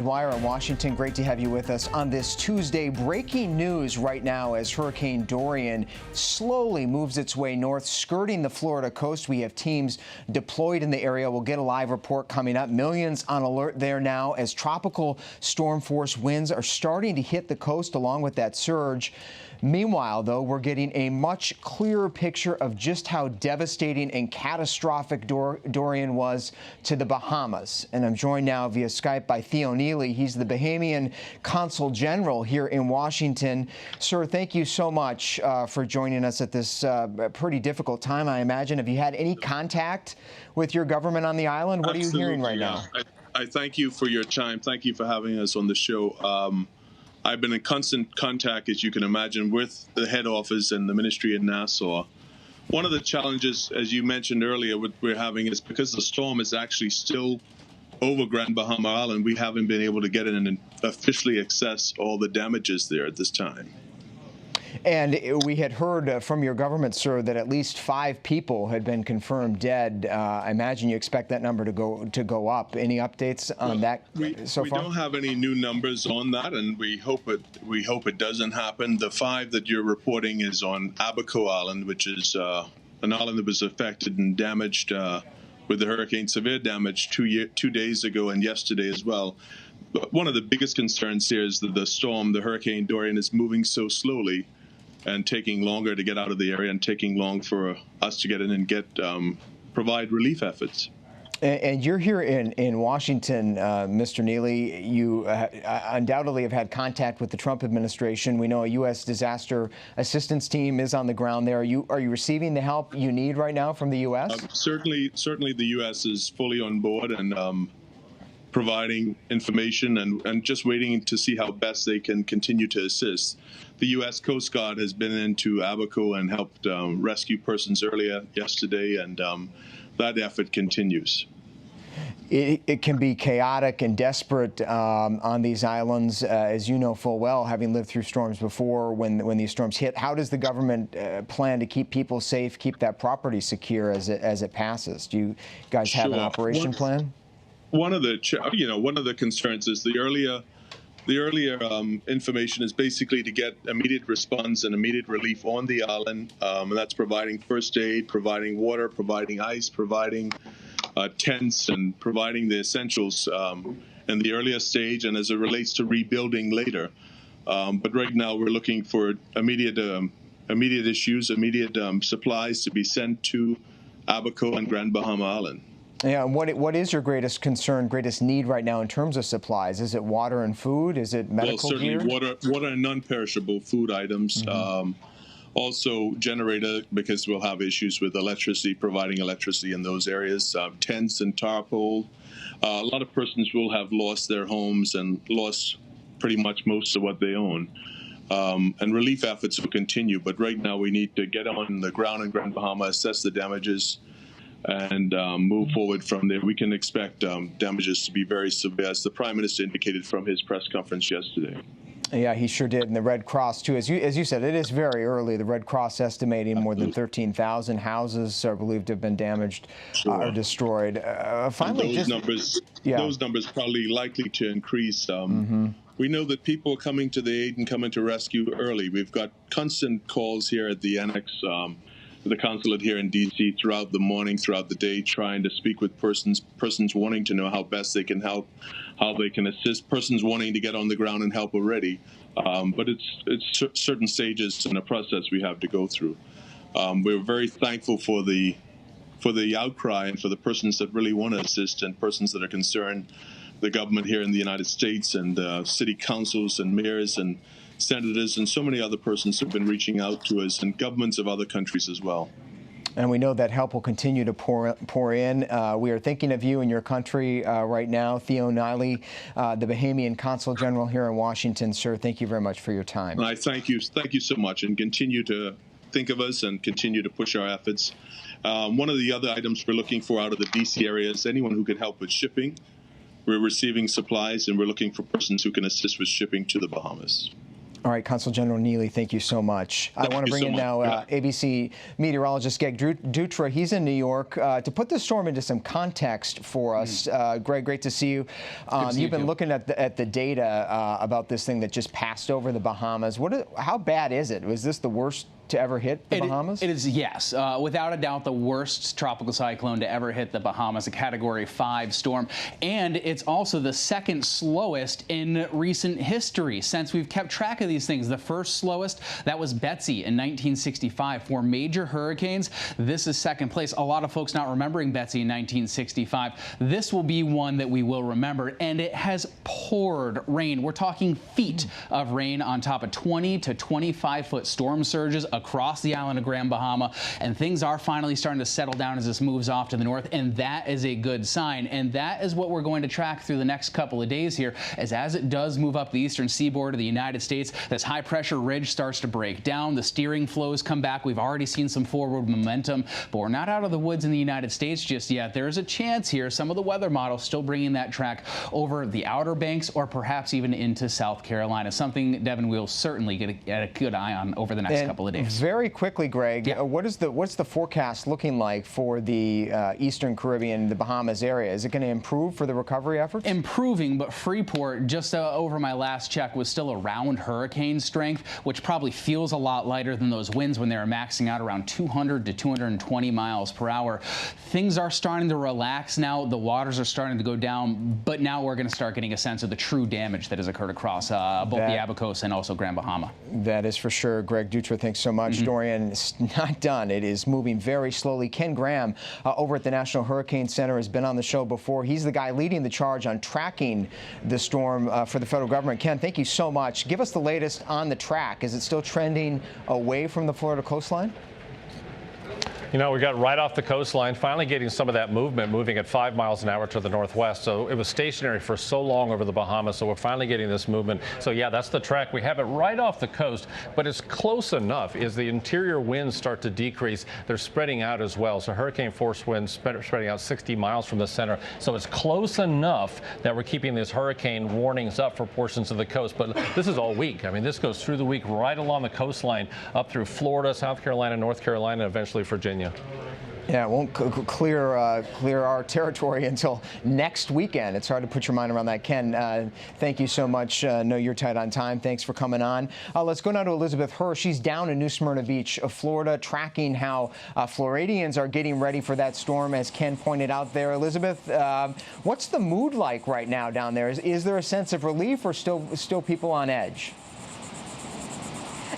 Wire in Washington, great to have you with us on this Tuesday. Breaking news right now as Hurricane Dorian slowly moves its way north, skirting the Florida coast. We have teams deployed in the area. We'll get a live report coming up. Millions on alert there now as tropical storm force winds are starting to hit the coast along with that surge. Meanwhile, though, we're getting a much clearer picture of just how devastating and catastrophic Dorian was to the Bahamas. And I'm joined now via Skype by Theo Neely. He's the Bahamian Consul General here in Washington. Sir, thank you so much for joining us at this pretty difficult time, I imagine. Have you had any contact with your government on the island? What Absolutely, are you hearing right now? I thank you for your time. Thank you for having us on the show. I've been in constant contact, as you can imagine, with the head office and the ministry in Nassau. One of the challenges, as you mentioned earlier, what we're having is because the storm is actually still over Grand Bahama Island, we haven't been able to get in and officially assess all the damages there at this time. And we had heard from your government, sir, that at least 5 people had been confirmed dead. I imagine you expect that number to go up. Any updates on that so far? We don't have any new numbers on that, and we hope it doesn't happen. The 5 that you're reporting is on Abaco Island, which is an island that was affected and damaged with the hurricane, severe damage 2 days ago and yesterday as well. But one of the biggest concerns here is that the storm, the Hurricane Dorian, is moving so slowly and taking longer to get out of the area and taking long for us to get in and provide relief efforts. And you're here in Washington, Mr. Neely. You undoubtedly have had contact with the Trump administration. We know a U.S. disaster assistance team is on the ground there. Are you receiving the help you need right now from the U.S.? Certainly the U.S. is fully on board and providing information and just waiting to see how best they can continue to assist. The U.S. Coast Guard has been into Abaco and helped rescue persons earlier yesterday, and that effort continues. It can be chaotic and desperate on these islands, as you know full well, having lived through storms before when these storms hit. How does the government plan to keep people safe, keep that property secure as it passes? Do you guys have an operation plan? One of the concerns is the earlier information is basically to get immediate response and immediate relief on the island, and that's providing first aid, providing water, providing ice, providing tents, and providing the essentials in the earlier stage and as it relates to rebuilding later. But right now we're looking for immediate supplies to be sent to Abaco and Grand Bahama Island. Yeah, what is your greatest concern, greatest need right now in terms of supplies? Is it water and food? Is it medical gear? Well, certainly water and non-perishable food items. Mm-hmm. Also generator, because we'll have issues with electricity, providing electricity in those areas. Tents and tarpaulin. A lot of persons will have lost their homes and lost pretty much most of what they own. And relief efforts will continue, but right now we need to get on the ground in Grand Bahama, assess the damages, and move forward from there. We can expect damages to be very severe, as the Prime Minister indicated from his press conference yesterday. Yeah, he sure did. And the Red Cross, too. As you said, it is very early. The Red Cross estimating more than 13,000 houses are believed to have been damaged or destroyed. Finally, those numbers probably likely to increase. We know that people are coming to the aid and coming to rescue early. We've got constant calls here at the Annex, the consulate here in D.C. throughout the morning, throughout the day, trying to speak with persons wanting to know how best they can help, how they can assist, persons wanting to get on the ground and help already. But it's certain stages in a process we have to go through. We're very thankful for the outcry and for the persons that really want to assist and persons that are concerned. The government here in the United States and city councils and mayors and senators and so many other persons have been reaching out to us, and governments of other countries as well. And we know that help will continue to pour in. We are thinking of you and your country right now. Theo Neely, the Bahamian Consul General here in Washington. Sir, thank you very much for your time. I thank you so much, and continue to think of us and continue to push our efforts. One of the other items we're looking for out of the D.C. area is anyone who could help with shipping. We're receiving supplies, and we're looking for persons who can assist with shipping to the Bahamas. All right, Consul General Neely, thank you so much. I want to bring in now ABC meteorologist Greg Dutra. He's in New York. To put this storm into some context for us, Greg, great to see you. You've been looking at the data about this thing that just passed over the Bahamas. How bad is it? Was this the worst to ever hit the Bahamas? It is, yes. Without a doubt, the worst tropical cyclone to ever hit the Bahamas, a Category 5 storm. And it's also the second slowest in recent history since we've kept track of these things. The first slowest, that was Betsy in 1965. For major hurricanes, this is second place. A lot of folks not remembering Betsy in 1965. This will be one that we will remember. And it has poured rain. We're talking feet of rain on top of 20 to 25-foot storm surges across the island of Grand Bahama, and things are finally starting to settle down as this moves off to the north, and that is a good sign. And that is what we're going to track through the next couple of days here, as it does move up the eastern seaboard of the United States, this high pressure ridge starts to break down, the steering flows come back. We've already seen some forward momentum, but we're not out of the woods in the United States just yet. There's a chance here, some of the weather models still bringing that track over the Outer Banks or perhaps even into South Carolina, something Devin will certainly get a good eye on over the next couple of days. Very quickly, Greg, what's the forecast looking like for the Eastern Caribbean, the Bahamas area? Is it going to improve for the recovery efforts? Improving, but Freeport, just over my last check, was still around hurricane strength, which probably feels a lot lighter than those winds when they were maxing out around 200 to 220 miles per hour. Things are starting to relax now. The waters are starting to go down, but now we're going to start getting a sense of the true damage that has occurred across both the Abacos and also Grand Bahama. That is for sure. Greg Dutra, thanks so much. Dorian, it's not done. It is moving very slowly. Ken Graham over at the National Hurricane Center has been on the show before. He's the guy leading the charge on tracking the storm for the federal government. Ken, thank you so much. Give us the latest on the track. Is it still trending away from the Florida coastline? You know, we got right off the coastline, finally getting some of that movement, moving at 5 miles an hour to the northwest. So it was stationary for so long over the Bahamas, so we're finally getting this movement. So yeah, that's the track. We have it right off the coast, but it's close enough. As the interior winds start to decrease, they're spreading out as well. So hurricane force winds spreading out 60 miles from the center. So it's close enough that we're keeping these hurricane warnings up for portions of the coast. But this is all week. I mean, this goes through the week right along the coastline up through Florida, South Carolina, North Carolina, and eventually Virginia. Yeah, it won't clear our territory until next weekend. It's hard to put your mind around that. Ken, thank you so much. Know you're tight on time. Thanks for coming on. Let's go now to Elizabeth Herr. She's down in New Smyrna Beach, Florida, tracking how Floridians are getting ready for that storm, as Ken pointed out there. Elizabeth, what's the mood like right now down there? Is there a sense of relief or still people on edge?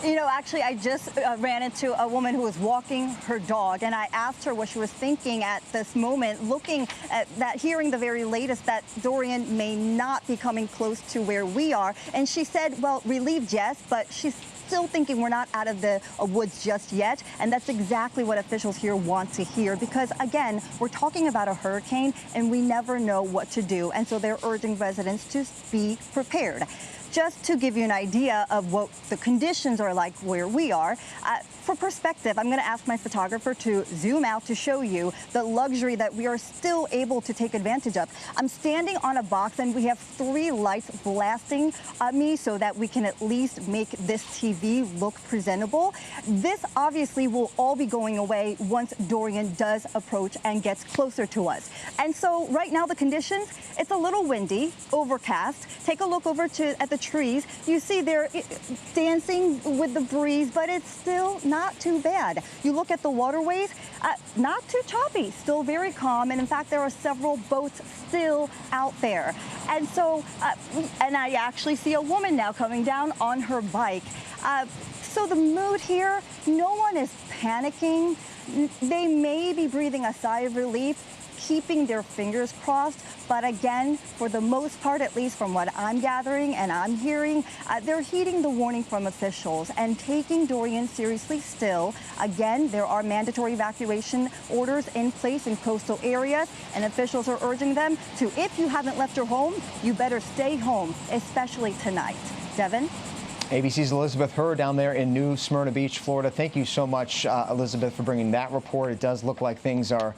You know, actually, I just ran into a woman who was walking her dog, and I asked her what she was thinking at this moment, looking at that, hearing the very latest that Dorian may not be coming close to where we are. And she said, well, relieved, yes, but she's still thinking we're not out of the woods just yet. And that's exactly what officials here want to hear, because, again, we're talking about a hurricane, and we never know what to do. And so they're urging residents to be prepared. Just to give you an idea of what the conditions are like where we are, for perspective, I'm going to ask my photographer to zoom out to show you the luxury that we are still able to take advantage of. I'm standing on a box, and we have 3 lights blasting at me so that we can at least make this TV look presentable. This obviously will all be going away once Dorian does approach and gets closer to us. And so right now the conditions, it's a little windy, overcast. Take a look over at the trees. You see they're dancing with the breeze, but it's still not too bad. You look at the waterways, not too choppy, still very calm. And in fact, there are several boats still out there. And so, and I actually see a woman now coming down on her bike. So the mood here, no one is panicking. They may be breathing a sigh of relief, keeping their fingers crossed. But again, for the most part, at least from what I'm gathering and I'm hearing, they're heeding the warning from officials and taking Dorian seriously still. Again, there are mandatory evacuation orders in place in coastal areas, and officials are urging them to, if you haven't left your home, you better stay home, especially tonight. Devin? ABC's Elizabeth Hur down there in New Smyrna Beach, Florida. Thank you so much, Elizabeth, for bringing that report. It does look like things are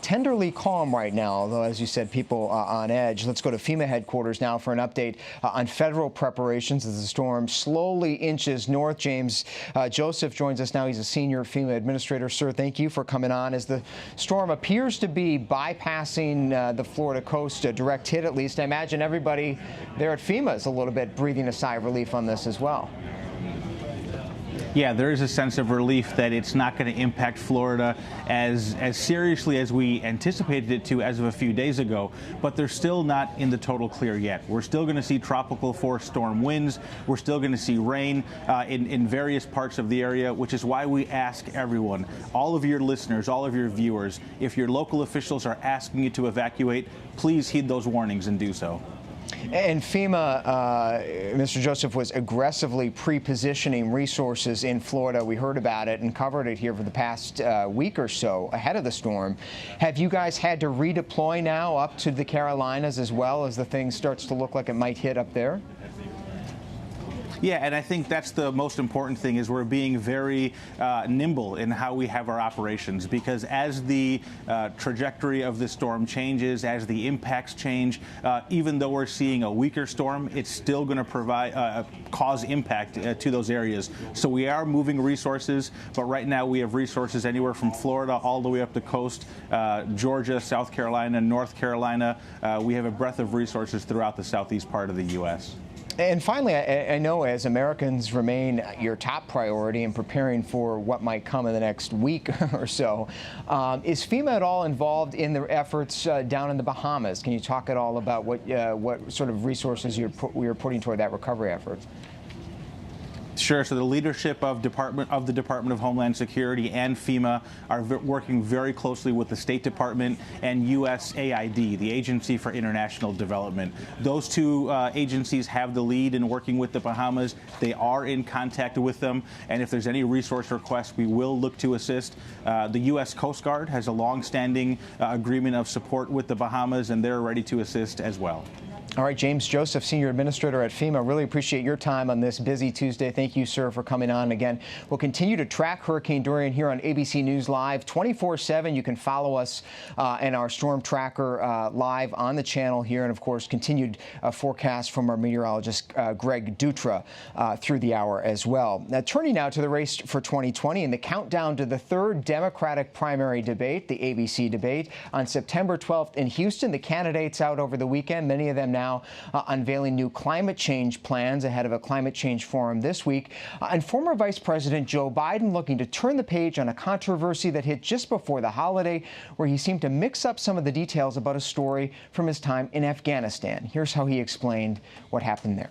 tenderly calm right now, although, as you said, people on edge. Let's go to FEMA headquarters now for an update on federal preparations as the storm slowly inches north. James Joseph joins us now. He's a senior FEMA administrator. Sir, thank you for coming on. As the storm appears to be bypassing the Florida coast, a direct hit at least, I imagine everybody there at FEMA is a little bit breathing a sigh of relief on this as well. Yeah, there is a sense of relief that it's not going to impact Florida as seriously as we anticipated it to as of a few days ago, but they're still not in the total clear yet. We're still going to see tropical force storm winds. We're still going to see rain in various parts of the area, which is why we ask everyone, all of your listeners, all of your viewers, if your local officials are asking you to evacuate, please heed those warnings and do so. And FEMA, Mr. Joseph, was aggressively pre-positioning resources in Florida. We heard about it and covered it here for the past week or so ahead of the storm. Have you guys had to redeploy now up to the Carolinas as well as the thing starts to look like it might hit up there? Yeah, and I think that's the most important thing is we're being very nimble in how we have our operations, because as the trajectory of the storm changes, as the impacts change, even though we're seeing a weaker storm, it's still going to provide cause impact to those areas. So we are moving resources, but right now we have resources anywhere from Florida all the way up the coast, Georgia, South Carolina, North Carolina. We have a breadth of resources throughout the southeast part of the U.S. And finally, I know as Americans remain your top priority in preparing for what might come in the next week or so, is FEMA at all involved in the efforts down in the Bahamas? Can you talk at all about what sort of resources you're putting toward that recovery effort? Sure. So the leadership of the Department of Homeland Security and FEMA are working very closely with the State Department and USAID, the Agency for International Development. Those two agencies have the lead in working with the Bahamas. They are in contact with them, and if there's any resource requests, we will look to assist. The U.S. Coast Guard has a long-standing agreement of support with the Bahamas, and they're ready to assist as well. All right, James Joseph, Senior Administrator at FEMA, really appreciate your time on this busy Tuesday. Thank you, sir, for coming on. Again, we'll continue to track Hurricane Dorian here on ABC News Live 24/7. You can follow us and our storm tracker live on the channel here, and, of course, continued forecast from our meteorologist, Greg Dutra, through the hour as well. Now, turning now to the race for 2020 and the countdown to the third Democratic primary debate, the ABC debate, on September 12th in Houston. The candidates out over the weekend, many of them now unveiling new climate change plans ahead of a climate change forum this week. And former Vice President Joe Biden looking to turn the page on a controversy that hit just before the holiday, where he seemed to mix up some of the details about a story from his time in Afghanistan. Here's how he explained what happened there.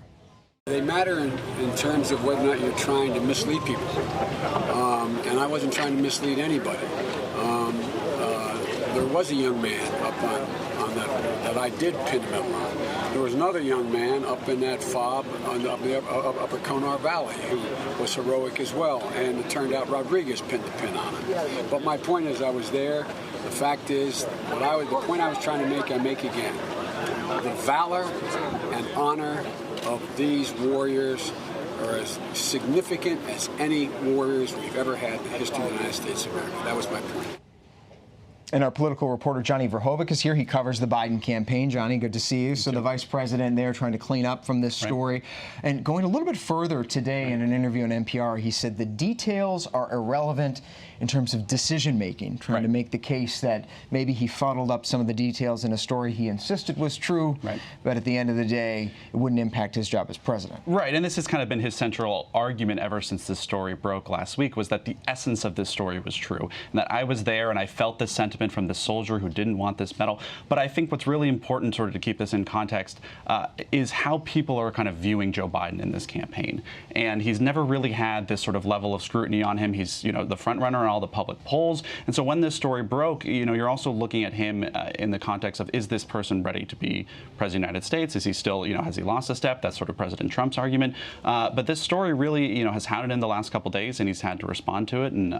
They matter in terms of whether or not you're trying to mislead people. And I wasn't trying to mislead anybody. There was a young man up on that I did pin him on. There was another young man up in that fob up at Konar Valley who was heroic as well, and it turned out Rodriguez pinned the pin on him. But my point is, I was there. The fact is, the point I was trying to make, I make again. The valor and honor of these warriors are as significant as any warriors we've ever had in the history of the United States of America. That was my point. And our political reporter, Johnny Verhoeven, is here. He covers the Biden campaign. Johnny, good to see you. So the vice president there trying to clean up from this story. Right. And going a little bit further today in an interview on NPR, he said the details are irrelevant in terms of decision-making, trying to make the case that maybe he fuddled up some of the details in a story he insisted was true, but at the end of the day, it wouldn't impact his job as president. Right, and this has kind of been his central argument ever since this story broke last week, was that the essence of this story was true, and that I was there and I felt the sentiment from the soldier who didn't want this medal. But I think what's really important, sort of to keep this in context, is how people are kind of viewing Joe Biden in this campaign. And he's never really had this sort of level of scrutiny on him. He's, the front runner in all the public polls. And so when this story broke, you're also looking at him in the context of, is this person ready to be president of the United States? Is he still, has he lost a step? That's sort of President Trump's argument. But this story really, has hounded him the last couple days, and he's had to respond to it. And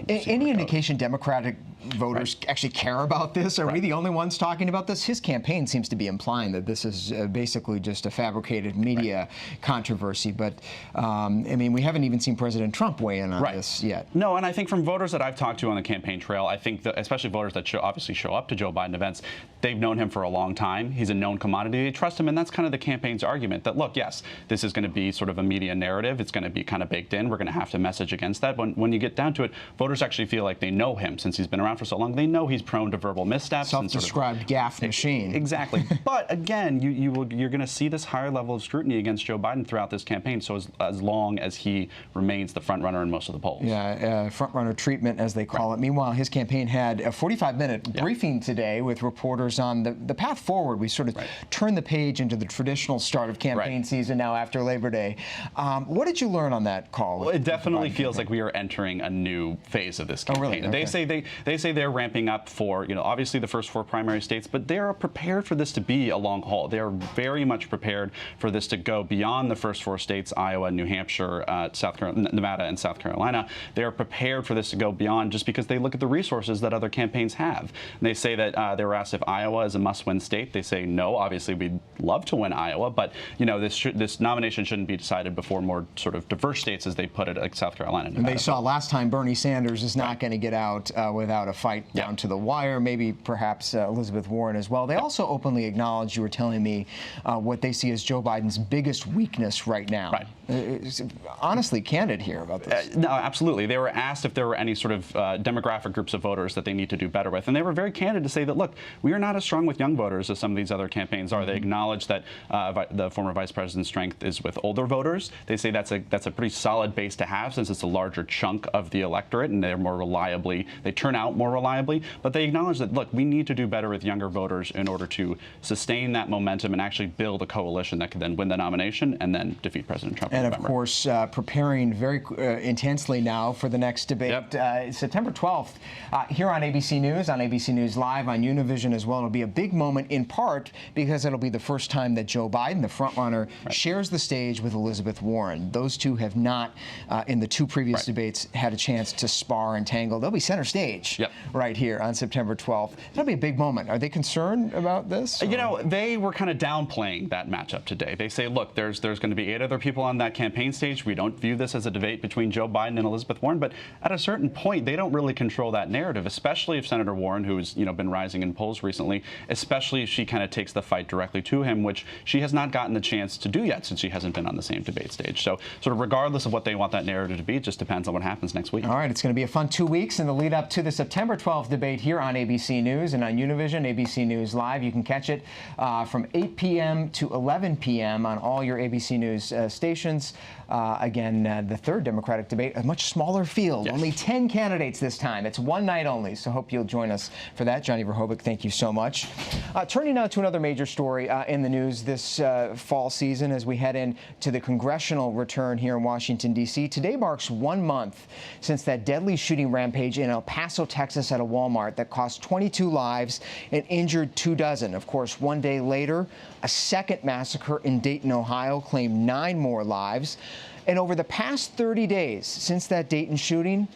any indication Democratic voters actually care about this? Are we the only ones talking about this? His campaign seems to be implying that this is basically just a fabricated media controversy. But I mean, we haven't even seen President Trump weigh in on this yet. No, and I think from voters that I've talked to on the campaign trail, I think that especially voters that obviously show up to Joe Biden events, they've known him for a long time. He's a known commodity. They trust him, and that's kind of the campaign's argument that, look, yes, this is going to be sort of a media narrative. It's going to be kind of baked in. We're going to have to message against that. When you get down to it, voters actually feel like they know him since he's been around for so long. They know he's prone to verbal missteps. Self-described gaffe machine. Exactly. But again, you're going to see this higher level of scrutiny against Joe Biden throughout this campaign. So as long as he remains the front runner in most of the polls. Yeah, front runner treatment, as they call it. Meanwhile, his campaign had a 45-minute briefing today with reporters on the path forward. We sort of turned the page into the traditional start of campaign season now after Labor Day. What did you learn on that call? Well, it definitely feels like we are entering a new phase of this campaign. Oh, really? Okay. They say they're ramping up for, obviously the first 4 primary states, but they're prepared for this to be a long haul. They're very much prepared for this to go beyond the first 4 states, Iowa, New Hampshire, Nevada, and South Carolina. They're prepared for this to go beyond just because they look at the resources that other campaigns have. And they say that they were asked if Iowa is a must-win state. They say no. Obviously, we'd love to win Iowa, but this nomination shouldn't be decided before more sort of diverse states, as they put it, like South Carolina. And they saw last time Bernie Sanders is not going to get out without a fight down to the wire. Maybe perhaps Elizabeth Warren as well. They also openly acknowledged, you were telling me, what they see as Joe Biden's biggest weakness right now. Honestly candid here about this. No, absolutely. They were asked if there were any sort of demographic groups of voters that they need to do better with. And they were very candid to say that, look, we are not as strong with young voters as some of these other campaigns are. They acknowledge that the former vice president's strength is with older voters. They say that's a pretty solid base to have since it's a larger chunk of the electorate and they turn out more reliably. But they acknowledge that, look, we need to do better with younger voters in order to sustain that momentum and actually build a coalition that could then win the nomination and then defeat President Trump. And of course, preparing very intensely now for the next debate. September 12th, here on ABC News, on ABC News Live, on Univision as well. It'll be a big moment in part because it'll be the first time that Joe Biden, the frontrunner, shares the stage with Elizabeth Warren. Those two have not, in the 2 previous debates, had a chance to spar and tangle. They'll be center stage right here on September 12th. That'll be a big moment. Are they concerned about this? They were kind of downplaying that matchup today. They say, look, there's going to be 8 other people on that campaign stage. We don't view this as a debate between Joe Biden and Elizabeth Warren. But at a certain point, they don't really control that narrative, especially if Senator Warren, who's been rising in polls recently, especially if she kind of takes the fight directly to him, which she has not gotten the chance to do yet since she hasn't been on the same debate stage. So sort of regardless of what they want that narrative to be, it just depends on what happens next week. All right, it's going to be a fun 2 weeks in the lead up to the September 12th debate here on ABC News and on Univision, ABC News Live. You can catch it from 8 p.m. to 11 p.m. on all your ABC News stations. Again, the third Democratic debate, a much smaller field, only 10 candidates this time. It's one night only, so hope you'll join us for that. Johnny Verhoeven, thank you so much. Turning now to another major story in the news this fall season as we head into the congressional return here in Washington, D.C. Today marks 1 month since that deadly shooting rampage in El Paso, Texas at a Walmart that cost 22 lives and injured 24. Of course, 1 day later, a second massacre in Dayton, Ohio claimed 9 more lives. And over the past 30 days since that Dayton shooting,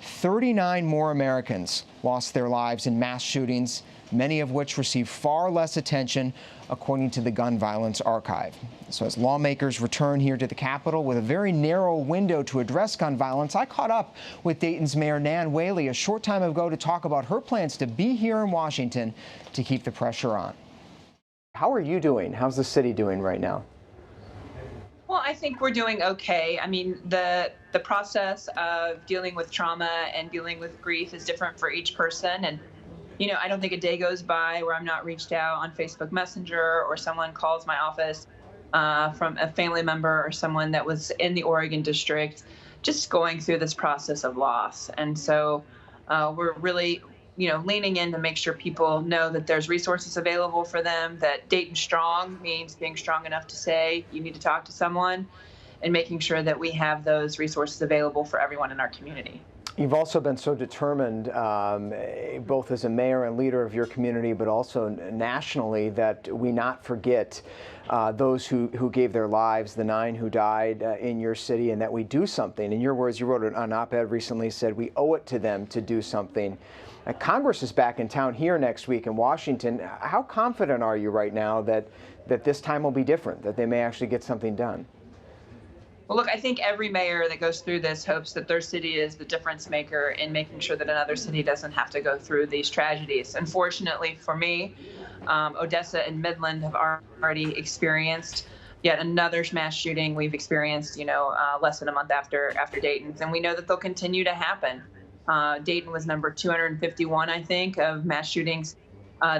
39 more Americans lost their lives in mass shootings, many of which received far less attention, according to the Gun Violence Archive. So as lawmakers return here to the Capitol with a very narrow window to address gun violence, I caught up with Dayton's Mayor Nan Whaley a short time ago to talk about her plans to be here in Washington to keep the pressure on. How are you doing? How's the city doing right now? Well, I think we're doing okay. I mean, the process of dealing with trauma and dealing with grief is different for each person. And, I don't think a day goes by where I'm not reached out on Facebook Messenger or someone calls my office from a family member or someone that was in the Oregon district, just going through this process of loss. And so we're really, leaning in to make sure people know that there's resources available for them, that Dayton Strong means being strong enough to say you need to talk to someone, and making sure that we have those resources available for everyone in our community. You've also been so determined, both as a mayor and leader of your community, but also nationally, that we not forget those who gave their lives, the 9 who died in your city, and that we do something. In your words, you wrote an op-ed recently, said we owe it to them to do something. Congress is back in town here next week in Washington. How confident are you right now that this time will be different, that they may actually get something done? Well, look, I think every mayor that goes through this hopes that their city is the difference maker in making sure that another city doesn't have to go through these tragedies. Unfortunately for me, Odessa and Midland have already experienced yet another mass shooting. We've experienced, less than a month after Dayton's, and we know that they'll continue to happen. Dayton was number 251, I think, of mass shootings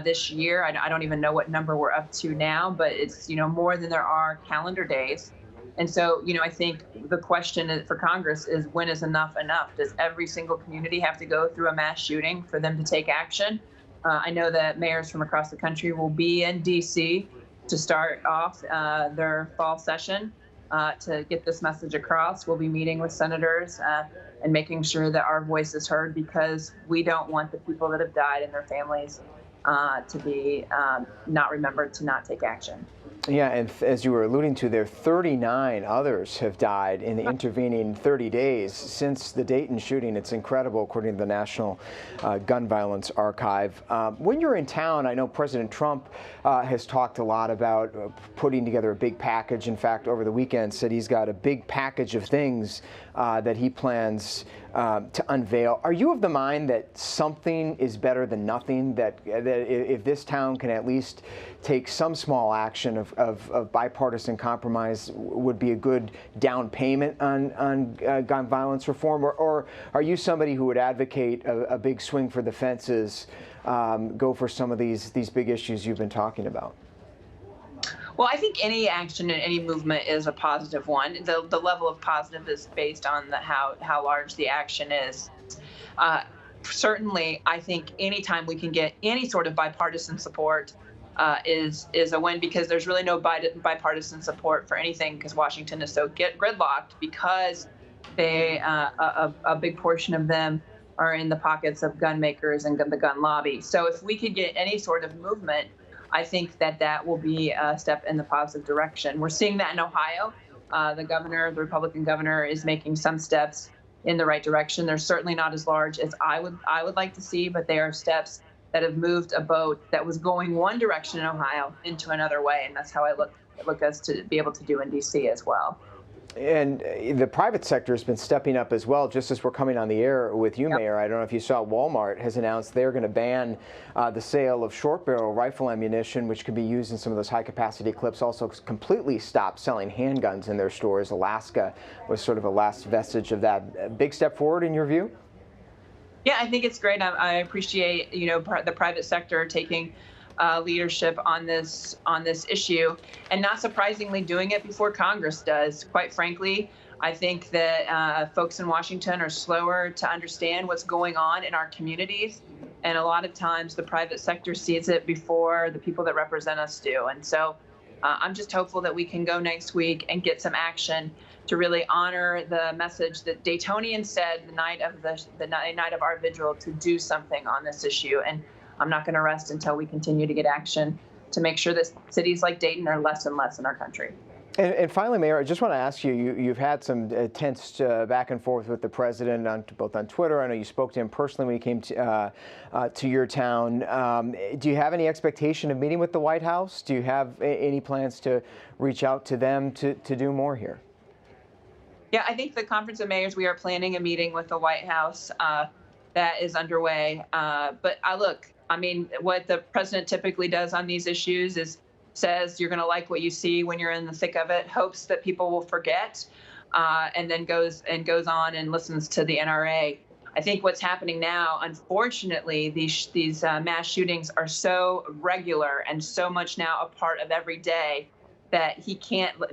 this year. I don't even know what number we're up to now, but it's, more than there are calendar days. And so, I think the question for Congress is, when is enough enough? Does every single community have to go through a mass shooting for them to take action? I know that mayors from across the country will be in D.C. to start off their fall session to get this message across. We'll be meeting with senators and making sure that our voice is heard, because we don't want the people that have died and their families to be not remembered, to not take action. Yeah, and as you were alluding to there, 39 others have died in the intervening 30 days since the Dayton shooting. It's incredible, according to the National Gun Violence Archive. When you're in town, I know President Trump has talked a lot about putting together a big package. In fact, over the weekend said he's got a big package of things that he plans to unveil. Are you of the mind that something is better than nothing, that if this town can at least take some small action of bipartisan compromise would be a good down payment on gun violence reform? Or are you somebody who would advocate a big swing for the fences, go for some of these big issues you've been talking about? Well, I think any action and any movement is a positive one. The level of positive is based on how large the action is. Certainly, I think anytime we can get any sort of bipartisan support is a win, because there's really no bipartisan support for anything, because Washington is so gridlocked, because a big portion of them are in the pockets of gun makers and the gun lobby. So if we could get any sort of movement, I think that will be a step in the positive direction. We're seeing that in Ohio. The Republican governor, is making some steps in the right direction. They're certainly not as large as I would like to see, but they are steps that have moved a boat that was going one direction in Ohio into another way, and that's how I look us to be able to do in D.C. as well. And the private sector has been stepping up as well. Just as we're coming on the air with you, Mayor, I don't know if you saw, Walmart has announced they're going to ban the sale of short barrel rifle ammunition, which could be used in some of those high capacity clips. Also completely stopped selling handguns in their stores. Alaska was sort of a last vestige of that. A big step forward in your view? Yeah, I think it's great. I appreciate, the private sector taking leadership on this issue, and not surprisingly doing it before Congress does. Quite frankly, I think that folks in Washington are slower to understand what's going on in our communities, and a lot of times the private sector sees it before the people that represent us do. And so I'm just hopeful that we can go next week and get some action to really honor the message that Daytonians said the night of our vigil, to do something on this issue. And I'm not going to rest until we continue to get action to make sure that cities like Dayton are less and less in our country. And finally, Mayor, I just want to ask you, you've had some tense back and forth with the president, both on Twitter. I know you spoke to him personally when he came to your town. Do you have any expectation of meeting with the White House? Do you have any plans to reach out to them to do more here? Yeah, I think the Conference of Mayors, we are planning a meeting with the White House that is underway. But what the president typically does on these issues is says you're going to like what you see when you're in the thick of it, hopes that people will forget, and then goes on and listens to the NRA. I think what's happening now, unfortunately, these mass shootings are so regular and so much now a part of every day that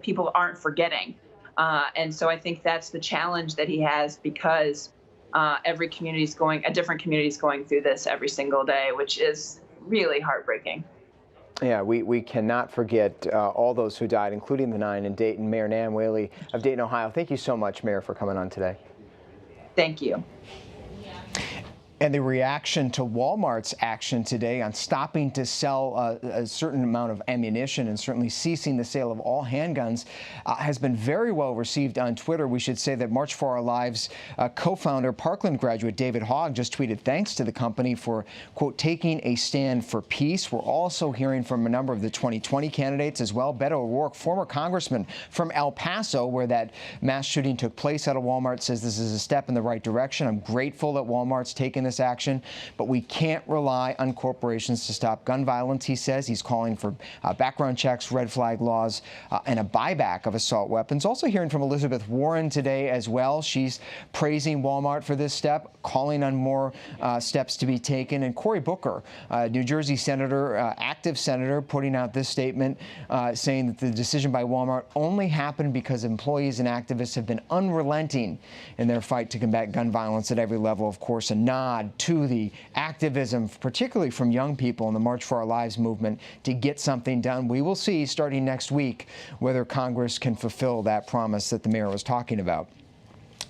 people aren't forgetting. And so I think that's the challenge that he has, because a different community is going through this every single day, which is really heartbreaking. Yeah, we cannot forget all those who died, including the 9 in Dayton. Mayor Nan Whaley of Dayton, Ohio, thank you so much, Mayor, for coming on today. Thank you. And the reaction to Walmart's action today on stopping to sell a certain amount of ammunition and certainly ceasing the sale of all handguns has been very well received on Twitter. We should say that March for Our Lives co-founder, Parkland graduate David Hogg just tweeted thanks to the company for, quote, taking a stand for peace. We're also hearing from a number of the 2020 candidates as well. Beto O'Rourke, former congressman from El Paso, where that mass shooting took place out of Walmart, says this is a step in the right direction. I'm grateful that Walmart's taken this action, but we can't rely on corporations to stop gun violence, he says. He's calling for background checks, red flag laws, and a buyback of assault weapons. Also hearing from Elizabeth Warren today as well. She's praising Walmart for this step, calling on more steps to be taken. And Cory Booker, New Jersey senator, active senator, putting out this statement saying that the decision by Walmart only happened because employees and activists have been unrelenting in their fight to combat gun violence at every level. Of course, a nod to the activism, particularly from young people in the March for Our Lives movement, to get something done. We will see starting next week whether Congress can fulfill that promise that the mayor was talking about.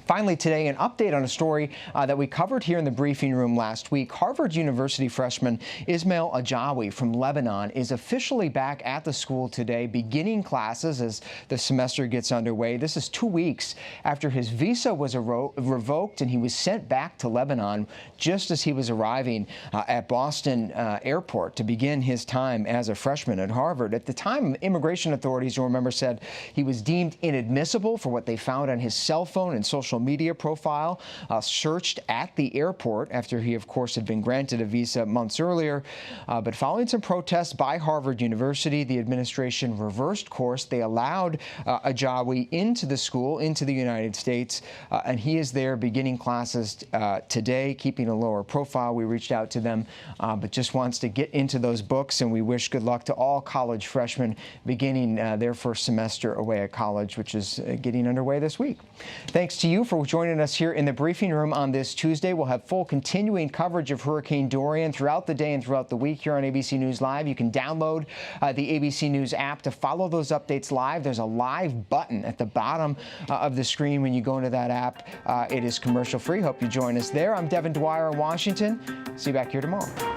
Finally today, an update on a story that we covered here in the briefing room last week. Harvard University freshman Ismail Ajawi from Lebanon is officially back at the school today, beginning classes as the semester gets underway. This is 2 weeks after his visa was revoked and he was sent back to Lebanon just as he was arriving at Boston Airport to begin his time as a freshman at Harvard. At the time, immigration authorities, you'll remember, said he was deemed inadmissible for what they found on his cell phone and social media profile, searched at the airport after he, of course, had been granted a visa months earlier. But following some protests by Harvard University, the administration reversed course. They allowed Ajawi into the school, into the United States, and he is there beginning classes today, keeping a lower profile. We reached out to them, but just wants to get into those books, and we wish good luck to all college freshmen beginning their first semester away at college, which is getting underway this week. Thanks to you for joining us here in the briefing room on this Tuesday. We'll have full continuing coverage of Hurricane Dorian throughout the day and throughout the week here on ABC News Live. You can download the ABC News app to follow those updates live. There's a live button at the bottom of the screen when you go into that app. It is commercial free. Hope you join us there. I'm Devin Dwyer in Washington. See you back here tomorrow.